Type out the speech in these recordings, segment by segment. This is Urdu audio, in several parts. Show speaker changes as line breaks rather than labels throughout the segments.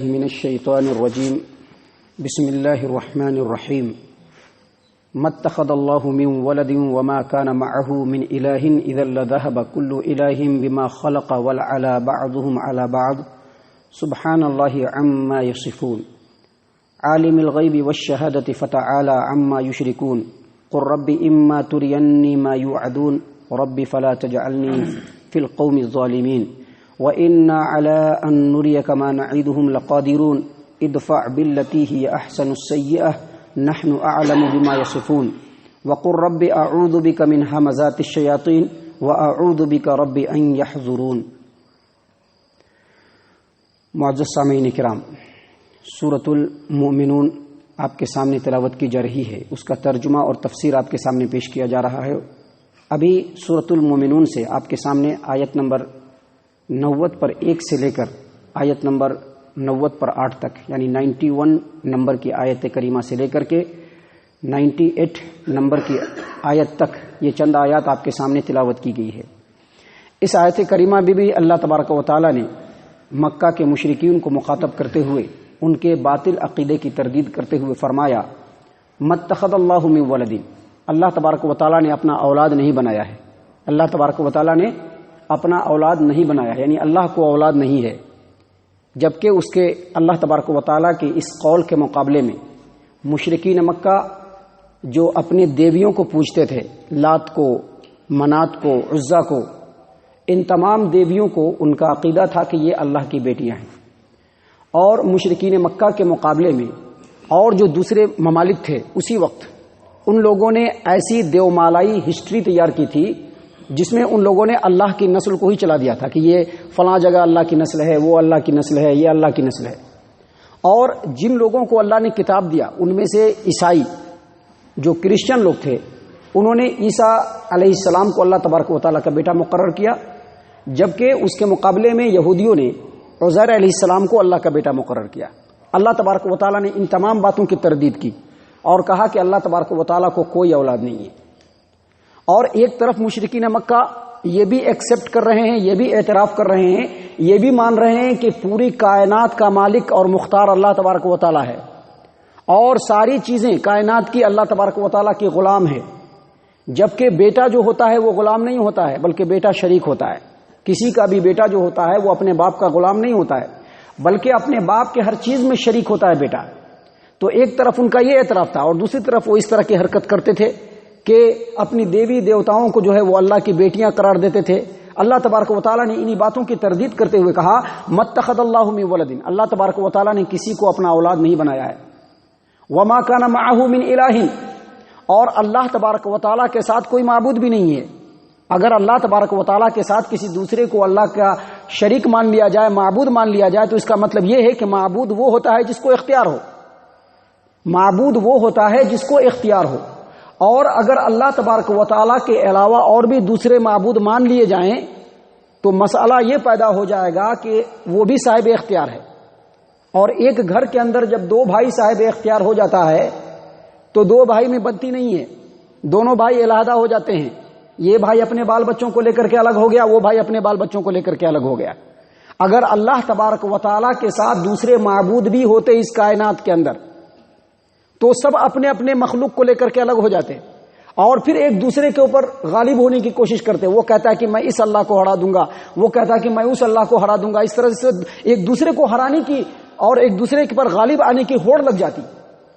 من الشيطان الرجيم بسم الله الرحمن الرحيم ما اتخذ الله من ولد وما كان معه من إله إذا لذهب كل إله بما خلق ولعلى بعضهم على بعض سبحان الله عما يصفون عالم الغيب والشهادة فتعالى عما يشركون قل رب إما تريني ما يوعدون رب فلا تجعلني في القوم الظالمين وَإِنَّا عَلَىٰ أَن نُّرِيَكَ مَا نَعِدُهُمْ لَقَادِرُونَ ادْفَعْ بِالَّتِي هِيَ أَحْسَنُ السَّيِّئَةَ نَحْنُ أَعْلَمُ بِمَا يَصِفُونَ وَقُل رَّبِّ أَعُوذُ بِكَ مِنْ هَمَزَاتِ الشَّيَاطِينِ وَأَعُوذُ بِكَ رَبِّ أَن يَحْضُرُونَ۔ معزز سامعین کرام، سورۃ المؤمنون آپ کے سامنے تلاوت کی جا رہی ہے، اس کا ترجمہ اور تفسیر آپ کے سامنے پیش کیا جا رہا ہے۔ ابھی سورۃ المؤمنون سے آپ کے سامنے آیت نمبر 90 پر 1 سے لے کر آیت نمبر 90 پر 8 تک، یعنی 91 نمبر کی آیت کریمہ سے لے کر کے 98 نمبر کی آیت تک یہ چند آیات آپ کے سامنے تلاوت کی گئی ہے۔ اس آیت کریمہ بھی اللہ تبارک و تعالی نے مکہ کے مشرکین کو مخاطب کرتے ہوئے ان کے باطل عقیدے کی تردید کرتے ہوئے فرمایا متخذ اللہ من ولد، اللہ تبارک و تعالی نے اپنا اولاد نہیں بنایا ہے، اللہ تبارک و تعالی نے اپنا اولاد نہیں بنایا ہے، یعنی اللہ کو اولاد نہیں ہے، جبکہ اس کے اللہ تبارک و تعالیٰ کے اس قول کے مقابلے میں مشرکین مکہ جو اپنے دیویوں کو پوجتے تھے، لات کو، منات کو، عزا کو، ان تمام دیویوں کو ان کا عقیدہ تھا کہ یہ اللہ کی بیٹیاں ہیں، اور مشرکین مکہ کے مقابلے میں اور جو دوسرے ممالک تھے اسی وقت ان لوگوں نے ایسی دیومالائی ہسٹری تیار کی تھی جس میں ان لوگوں نے اللہ کی نسل کو ہی چلا دیا تھا کہ یہ فلاں جگہ اللہ کی نسل ہے، وہ اللہ کی نسل ہے، یہ اللہ کی نسل ہے۔ اور جن لوگوں کو اللہ نے کتاب دیا ان میں سے عیسائی جو کرسچن لوگ تھے، انہوں نے عیسیٰ علیہ السلام کو اللہ تبارک و تعالیٰ کا بیٹا مقرر کیا، جبکہ اس کے مقابلے میں یہودیوں نے عزیر علیہ السلام کو اللہ کا بیٹا مقرر کیا۔ اللہ تبارک و تعالیٰ نے ان تمام باتوں کی تردید کی اور کہا کہ اللہ تبارک و تعالیٰ کو کوئی اولاد نہیں ہے۔ اور ایک طرف مشرکین مکہ یہ بھی ایکسپٹ کر رہے ہیں، یہ بھی اعتراف کر رہے ہیں، یہ بھی مان رہے ہیں کہ پوری کائنات کا مالک اور مختار اللہ تبارک و تعالی ہے، اور ساری چیزیں کائنات کی اللہ تبارک و تعالی کی غلام ہے، جبکہ بیٹا جو ہوتا ہے وہ غلام نہیں ہوتا ہے بلکہ بیٹا شریک ہوتا ہے۔ کسی کا بھی بیٹا جو ہوتا ہے وہ اپنے باپ کا غلام نہیں ہوتا ہے بلکہ اپنے باپ کے ہر چیز میں شریک ہوتا ہے بیٹا۔ تو ایک طرف ان کا یہ اعتراف تھا اور دوسری طرف وہ اس طرح کی حرکت کرتے تھے کہ اپنی دیوی دیوتاؤں کو جو ہے وہ اللہ کی بیٹیاں قرار دیتے تھے۔ اللہ تبارک و تعالیٰ نے انہی باتوں کی تردید کرتے ہوئے کہا متخذ اللہ من ولد، اللہ تبارک و تعالیٰ نے کسی کو اپنا اولاد نہیں بنایا ہے۔ وما کان معہ من الہ، اور اللہ تبارک و تعالیٰ کے ساتھ کوئی معبود بھی نہیں ہے۔ اگر اللہ تبارک و تعالیٰ کے ساتھ کسی دوسرے کو اللہ کا شریک مان لیا جائے، معبود مان لیا جائے، تو اس کا مطلب یہ ہے کہ معبود وہ ہوتا ہے جس کو اختیار ہو، معبود وہ ہوتا ہے جس کو اختیار ہو۔ اور اگر اللہ تبارک و تعالیٰ کے علاوہ اور بھی دوسرے معبود مان لیے جائیں تو مسئلہ یہ پیدا ہو جائے گا کہ وہ بھی صاحب اختیار ہے، اور ایک گھر کے اندر جب دو بھائی صاحب اختیار ہو جاتا ہے تو دو بھائی میں بنتی نہیں ہے، دونوں بھائی علیحدہ ہو جاتے ہیں۔ یہ بھائی اپنے بال بچوں کو لے کر کے الگ ہو گیا، وہ بھائی اپنے بال بچوں کو لے کر کے الگ ہو گیا۔ اگر اللہ تبارک و تعالیٰ کے ساتھ دوسرے معبود بھی ہوتے اس کائنات کے اندر تو سب اپنے اپنے مخلوق کو لے کر کے الگ ہو جاتے اور پھر ایک دوسرے کے اوپر غالب ہونے کی کوشش کرتے۔ وہ کہتا ہے کہ میں اس اللہ کو ہرا دوں گا، وہ کہتا ہے کہ میں اس اللہ کو ہرا دوں گا۔ اس طرح سے ایک دوسرے کو ہرانے کی اور ایک دوسرے کے پر غالب آنے کی ہوڑ لگ جاتی۔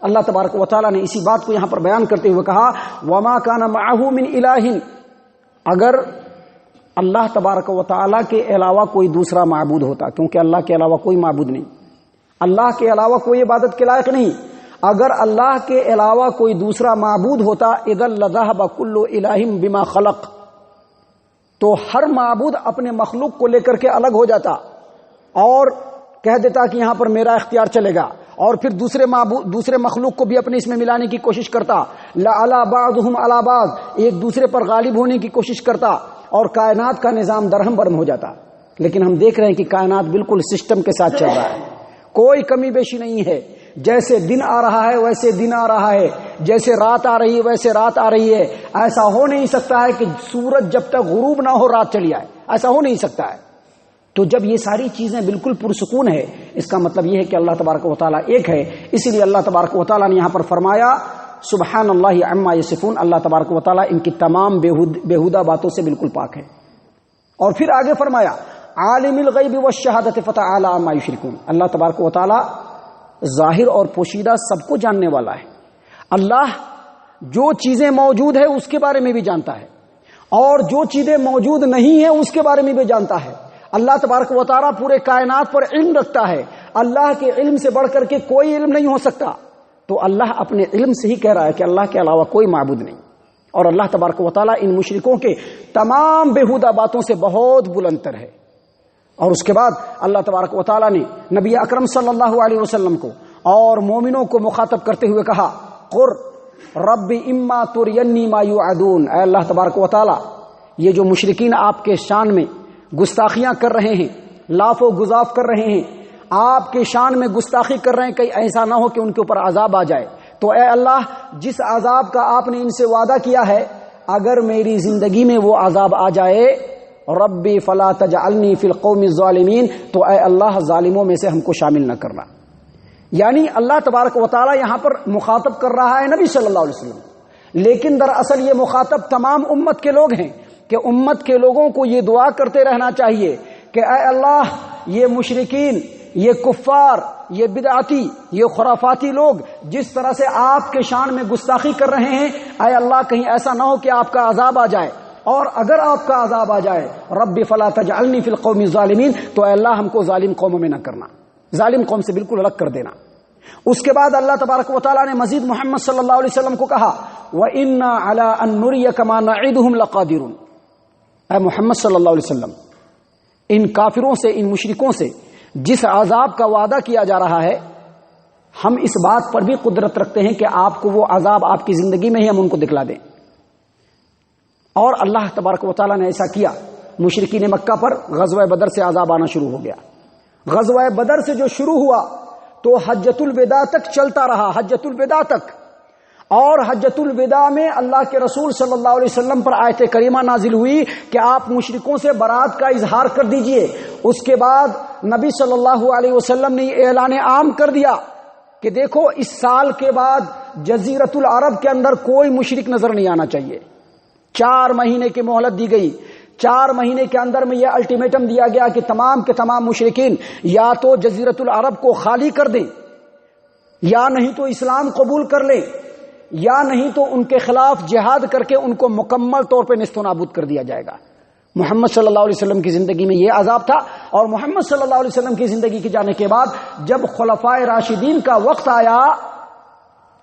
اللہ تبارک و تعالیٰ نے اسی بات کو یہاں پر بیان کرتے ہوئے کہا وما کان معہ من الہ، اگر اللہ تبارک و تعالیٰ کے علاوہ کوئی دوسرا معبود ہوتا، کیونکہ اللہ کے علاوہ کوئی معبود نہیں، اللہ کے علاوہ کوئی عبادت کے لائق نہیں، اگر اللہ کے علاوہ کوئی دوسرا معبود ہوتا اذا لذهب كل الہ بما خلق، تو ہر معبود اپنے مخلوق کو لے کر کے الگ ہو جاتا اور کہہ دیتا کہ یہاں پر میرا اختیار چلے گا، اور پھر دوسرے مخلوق کو بھی اپنے اس میں ملانے کی کوشش کرتا، لعلی بعضهم علی بعض، ایک دوسرے پر غالب ہونے کی کوشش کرتا، اور کائنات کا نظام درہم برہم ہو جاتا۔ لیکن ہم دیکھ رہے ہیں کہ کائنات بالکل سسٹم کے ساتھ چل رہا ہے، کوئی کمی بیشی نہیں ہے، جیسے دن آ رہا ہے ویسے دن آ رہا ہے، جیسے رات آ رہی ہے ویسے رات آ رہی ہے۔ ایسا ہو نہیں سکتا ہے کہ سورج جب تک غروب نہ ہو رات چلی آئے، ایسا ہو نہیں سکتا ہے۔ تو جب یہ ساری چیزیں بالکل پرسکون ہے، اس کا مطلب یہ ہے کہ اللہ تبارک و تعالیٰ ایک ہے. اسی لیے اللہ تبارک و تعالیٰ نے یہاں پر فرمایا سبحان اللہ عما یصفون، اللہ تبارک و تعالیٰ ان کی تمام بیہودہ باتوں سے بالکل پاک ہے. اور پھر آگے فرمایا عالم الغیب والشہادۃ فتعالی عما یشرکون، اللہ تبارک و تعالیٰ ظاہر اور پوشیدہ سب کو جاننے والا ہے. اللہ جو چیزیں موجود ہے اس کے بارے میں بھی جانتا ہے، اور جو چیزیں موجود نہیں ہیں اس کے بارے میں بھی جانتا ہے. اللہ تبارک و تعالیٰ پورے کائنات پر علم رکھتا ہے، اللہ کے علم سے بڑھ کر کے کوئی علم نہیں ہو سکتا. تو اللہ اپنے علم سے ہی کہہ رہا ہے کہ اللہ کے علاوہ کوئی معبود نہیں. اور اللہ تبارک و تعالیٰ ان مشرکوں کے تمام بیہودہ باتوں سے بہت بلندتر ہے. اور اس کے بعد اللہ تبارک و تعالیٰ نے نبی اکرم صلی اللہ علیہ وسلم کو اور مومنوں کو مخاطب کرتے ہوئے کہا قر رب اما ترینی ما یوعدون، اے اللہ تبارک و تعالیٰ یہ جو مشرکین آپ کے شان میں گستاخیاں کر رہے ہیں، لاف و گزاف کر رہے ہیں، آپ کے شان میں گستاخی کر رہے ہیں، کہیں ایسا نہ ہو کہ ان کے اوپر عذاب آ جائے. تو اے اللہ جس عذاب کا آپ نے ان سے وعدہ کیا ہے، اگر میری زندگی میں وہ عذاب آ جائے ربی فلا تجعلنی فی القوم الظالمین، تو اے اللہ ظالموں میں سے ہم کو شامل نہ کرنا. یعنی اللہ تبارک و تعالی یہاں پر مخاطب کر رہا ہے نبی صلی اللہ علیہ وسلم، لیکن دراصل یہ مخاطب تمام امت کے لوگ ہیں کہ امت کے لوگوں کو یہ دعا کرتے رہنا چاہیے کہ اے اللہ یہ مشرکین، یہ کفار، یہ بدعتی، یہ خرافاتی لوگ جس طرح سے آپ کے شان میں گستاخی کر رہے ہیں، اے اللہ کہیں ایسا نہ ہو کہ آپ کا عذاب آ جائے، اور اگر آپ کا عذاب آ جائے رب فلا تجعلنی فی القوم الظالمین، تو اے اللہ ہم کو ظالم قوموں میں نہ کرنا، ظالم قوم سے بالکل الگ کر دینا. اس کے بعد اللہ تبارک و تعالیٰ نے مزید محمد صلی اللہ علیہ وسلم کو کہا وَإِنَّا عَلَىٰ أَن نُرِيَكَ مَا نَعِدُهُمْ لَقَادِرُونَ، اے محمد صلی اللہ علیہ وسلم ان کافروں سے، ان مشرکوں سے جس عذاب کا وعدہ کیا جا رہا ہے، ہم اس بات پر بھی قدرت رکھتے ہیں کہ آپ کو وہ عذاب آپ کی زندگی میں ہی ہم ان کو دکھلا دیں. اور اللہ تبارک و تعالیٰ نے ایسا کیا. مشرکین مکہ پر غزوہ بدر سے عذاب آنا شروع ہو گیا. غزوہ بدر سے جو شروع ہوا تو حجۃ الوداع تک چلتا رہا، حجۃ الوداع تک. اور حجۃ الوداع میں اللہ کے رسول صلی اللہ علیہ وسلم پر آیت کریمہ نازل ہوئی کہ آپ مشرکوں سے برات کا اظہار کر دیجئے. اس کے بعد نبی صلی اللہ علیہ وسلم نے یہ اعلان عام کر دیا کہ دیکھو اس سال کے بعد جزیرۃ العرب کے اندر کوئی مشرک نظر نہیں آنا چاہیے. 4 مہینے کی مہلت دی گئی. 4 مہینے کے اندر میں یہ الٹیمیٹم دیا گیا کہ تمام کے تمام مشرکین یا تو جزیرۃ العرب کو خالی کر دیں، یا نہیں تو اسلام قبول کر لیں، یا نہیں تو ان کے خلاف جہاد کر کے ان کو مکمل طور پہ نیست و نابود کر دیا جائے گا. محمد صلی اللہ علیہ وسلم کی زندگی میں یہ عذاب تھا. اور محمد صلی اللہ علیہ وسلم کی زندگی کے جانے کے بعد جب خلفائے راشدین کا وقت آیا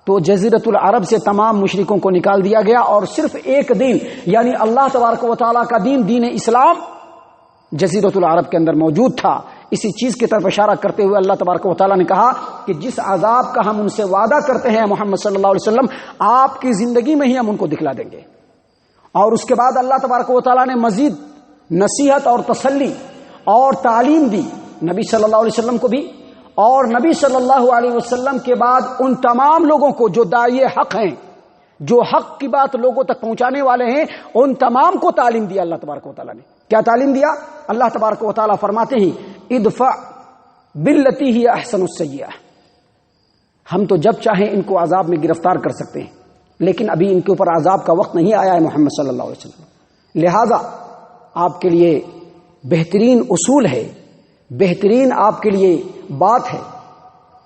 تو جزیرۃ العرب سے تمام مشرکوں کو نکال دیا گیا، اور صرف ایک دین یعنی اللہ تبارک و تعالیٰ کا دین، دین اسلام جزیرۃ العرب کے اندر موجود تھا. اسی چیز کی طرف اشارہ کرتے ہوئے اللہ تبارک و تعالیٰ نے کہا کہ جس عذاب کا ہم ان سے وعدہ کرتے ہیں محمد صلی اللہ علیہ وسلم، آپ کی زندگی میں ہی ہم ان کو دکھلا دیں گے. اور اس کے بعد اللہ تبارک و تعالیٰ نے مزید نصیحت اور تسلی اور تعلیم دی نبی صلی اللہ علیہ وسلم کو بھی، اور نبی صلی اللہ علیہ وسلم کے بعد ان تمام لوگوں کو جو داعی حق ہیں، جو حق کی بات لوگوں تک پہنچانے والے ہیں، ان تمام کو تعلیم دیا اللہ تبارک و تعالیٰ نے. کیا تعلیم دیا؟ اللہ تبارک و تعالیٰ فرماتے ہیں ادفع باللتی ہی احسن السیئہ، ہم تو جب چاہیں ان کو عذاب میں گرفتار کر سکتے ہیں، لیکن ابھی ان کے اوپر عذاب کا وقت نہیں آیا ہے محمد صلی اللہ علیہ وسلم. لہذا آپ کے لیے بہترین اصول ہے، بہترین آپ کے لیے بات ہے،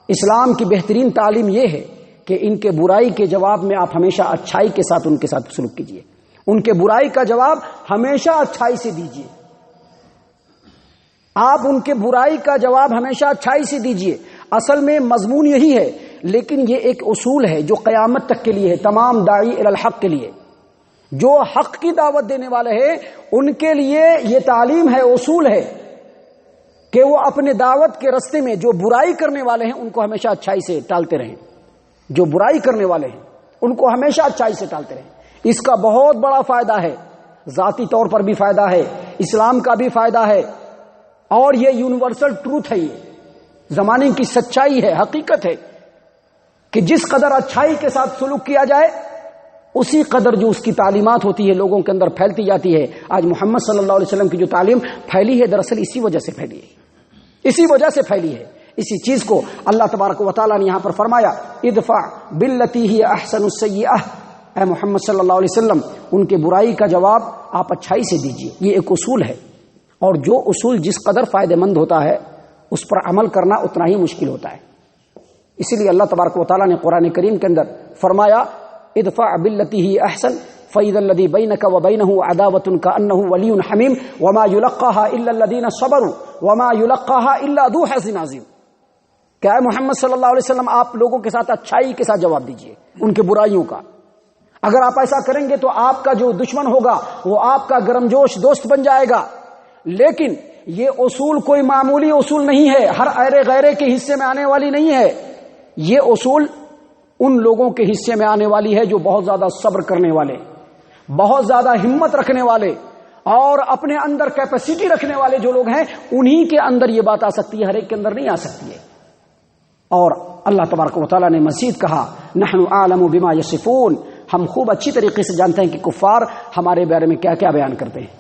اسلام کی بہترین تعلیم یہ ہے کہ ان کے برائی کے جواب میں آپ ہمیشہ اچھائی کے ساتھ ان کے ساتھ سلوک کیجیے. ان کے برائی کا جواب ہمیشہ اچھائی سے دیجیے. آپ ان کے برائی کا جواب ہمیشہ اچھائی سے دیجیے. اصل میں مضمون یہی ہے، لیکن یہ ایک اصول ہے جو قیامت تک کے لیے ہے، تمام داعی الی الحق کے لیے. جو حق کی دعوت دینے والے ہیں ان کے لیے یہ تعلیم ہے، اصول ہے کہ وہ اپنے دعوت کے راستے میں جو برائی کرنے والے ہیں ان کو ہمیشہ اچھائی سے ٹالتے رہیں. جو برائی کرنے والے ہیں ان کو ہمیشہ اچھائی سے ٹالتے رہیں. اس کا بہت بڑا فائدہ ہے، ذاتی طور پر بھی فائدہ ہے، اسلام کا بھی فائدہ ہے، اور یہ یونیورسل ٹروتھ ہے، یہ زمانے کی سچائی ہے، حقیقت ہے کہ جس قدر اچھائی کے ساتھ سلوک کیا جائے اسی قدر جو اس کی تعلیمات ہوتی ہے لوگوں کے اندر پھیلتی جاتی ہے. آج محمد صلی اللہ علیہ وسلم کی جو تعلیم پھیلی ہے دراصل اسی وجہ سے پھیلی ہے، اسی وجہ سے پھیلی ہے. اسی چیز کو اللہ تبارک و تعالیٰ نے یہاں پر فرمایا ادفع باللتی ہی احسن السیئہ. اے محمد صلی اللہ علیہ وسلم ان کے برائی کا جواب آپ اچھائی سے دیجیے. یہ ایک اصول ہے، اور جو اصول جس قدر فائدہ مند ہوتا ہے اس پر عمل کرنا اتنا ہی مشکل ہوتا ہے. اسی لیے اللہ تبارک و تعالیٰ نے قرآن کریم کے اندر فرمایا ادفع باللتی ہی احسن فإذا الذي بينك وبينه عداوة كأنه ولي حميم وما يلقاها إلا الذين صبروا وما يلقاها إلا ذو حظ عظيم. کہ اے محمد صلی اللہ علیہ وسلم آپ لوگوں کے ساتھ اچھائی کے ساتھ جواب دیجئے ان کے برائیوں کا. اگر آپ ایسا کریں گے تو آپ کا جو دشمن ہوگا وہ آپ کا گرم جوش دوست بن جائے گا. لیکن یہ اصول کوئی معمولی اصول نہیں ہے، ہر ایرے غیرے کے حصے میں آنے والی نہیں ہے. یہ اصول ان لوگوں کے حصے میں آنے والی ہے جو بہت زیادہ صبر کرنے والے، بہت زیادہ ہمت رکھنے والے اور اپنے اندر کیپیسٹی رکھنے والے جو لوگ ہیں انہی کے اندر یہ بات آ سکتی ہے، ہر ایک کے اندر نہیں آ سکتی ہے. اور اللہ تبارک و تعالیٰ نے مزید کہا نحن اعلم بما یصفون، ہم خوب اچھی طریقے سے جانتے ہیں کہ کفار ہمارے بارے میں کیا کیا بیان کرتے ہیں.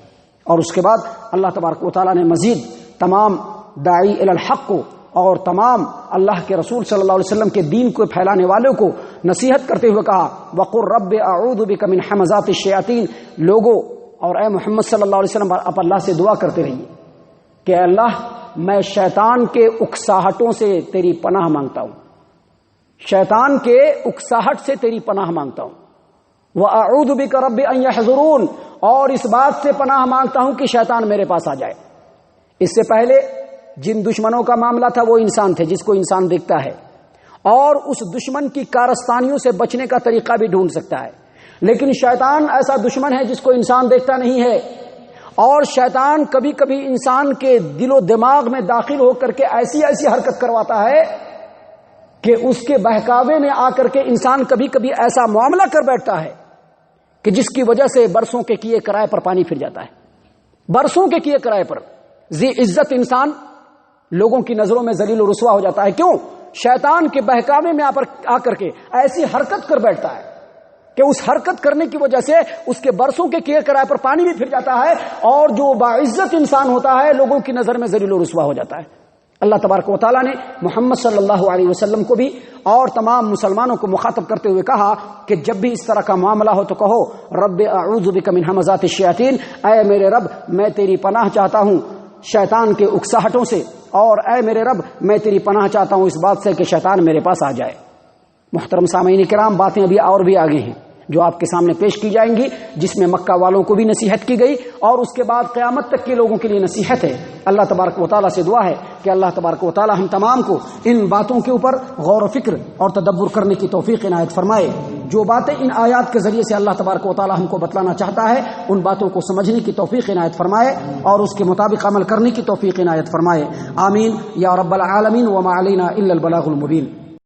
اور اس کے بعد اللہ تبارک و تعالیٰ نے مزید تمام داعی الی الحق کو اور تمام اللہ کے رسول صلی اللہ علیہ وسلم کے دین کو پھیلانے والوں کو نصیحت کرتے ہوئے کہا وقل رب اعوذ بک من حمزات الشیاطین. لوگوں اور اے محمد صلی اللہ علیہ وسلم آپ اللہ سے دعا کرتے رہیے کہ اللہ میں شیطان کے اکساہٹوں سے تیری پناہ مانگتا ہوں، شیطان کے اکساہٹ سے تیری پناہ مانگتا ہوں. وَأَعُوذُ بِكَ رَبِّ أَن يَحْضُرُونَ، اور اس بات سے پناہ مانگتا ہوں کہ شیطان میرے پاس آ جائے. اس سے پہلے جن دشمنوں کا معاملہ تھا وہ انسان تھے جس کو انسان دیکھتا ہے، اور اس دشمن کی کارستانیوں سے بچنے کا طریقہ بھی ڈھونڈ سکتا ہے. لیکن شیطان ایسا دشمن ہے جس کو انسان دیکھتا نہیں ہے، اور شیطان کبھی کبھی انسان کے دل و دماغ میں داخل ہو کر کے ایسی ایسی حرکت کرواتا ہے کہ اس کے بہکاوے میں آ کر کے انسان کبھی کبھی ایسا معاملہ کر بیٹھتا ہے کہ جس کی وجہ سے برسوں کے کیے کرائے پر پانی پھر جاتا ہے. برسوں کے کیے کرائے پر ذی عزت انسان لوگوں کی نظروں میں ذلیل و رسوا ہو جاتا ہے. کیوں؟ شیطان کے بہکاوے میں آ کر کے ایسی حرکت کر بیٹھتا ہے کہ اس حرکت کرنے کی وجہ سے اس کے برسوں کے کیے کرائے پر پانی بھی پھر جاتا ہے، اور جو باعزت انسان ہوتا ہے لوگوں کی نظر میں ذلیل و رسوا ہو جاتا ہے. اللہ تبارک و تعالیٰ نے محمد صلی اللہ علیہ وسلم کو بھی اور تمام مسلمانوں کو مخاطب کرتے ہوئے کہا کہ جب بھی اس طرح کا معاملہ ہو تو کہو رب اعوذ بک من ہمزات الشیاطین، اے میرے رب میں تیری پناہ چاہتا ہوں شیطان کے اکساہٹوں سے، اور اے میرے رب میں تیری پناہ چاہتا ہوں اس بات سے کہ شیطان میرے پاس آ جائے. محترم سامعین کرام، باتیں ابھی اور بھی آگے ہیں جو آپ کے سامنے پیش کی جائیں گی، جس میں مکہ والوں کو بھی نصیحت کی گئی اور اس کے بعد قیامت تک کے لوگوں کے لیے نصیحت ہے. اللہ تبارک و تعالیٰ سے دعا ہے کہ اللہ تبارک و تعالیٰ ہم تمام کو ان باتوں کے اوپر غور و فکر اور تدبر کرنے کی توفیق عنایت فرمائے. جو باتیں ان آیات کے ذریعے سے اللہ تبارک و تعالیٰ ہم کو بتلانا چاہتا ہے ان باتوں کو سمجھنے کی توفیق عنایت فرمائے اور اس کے مطابق عمل کرنے کی توفیق عنایت فرمائے. آمین یا رب العالمین. وما علینا الا البلاغ المبین.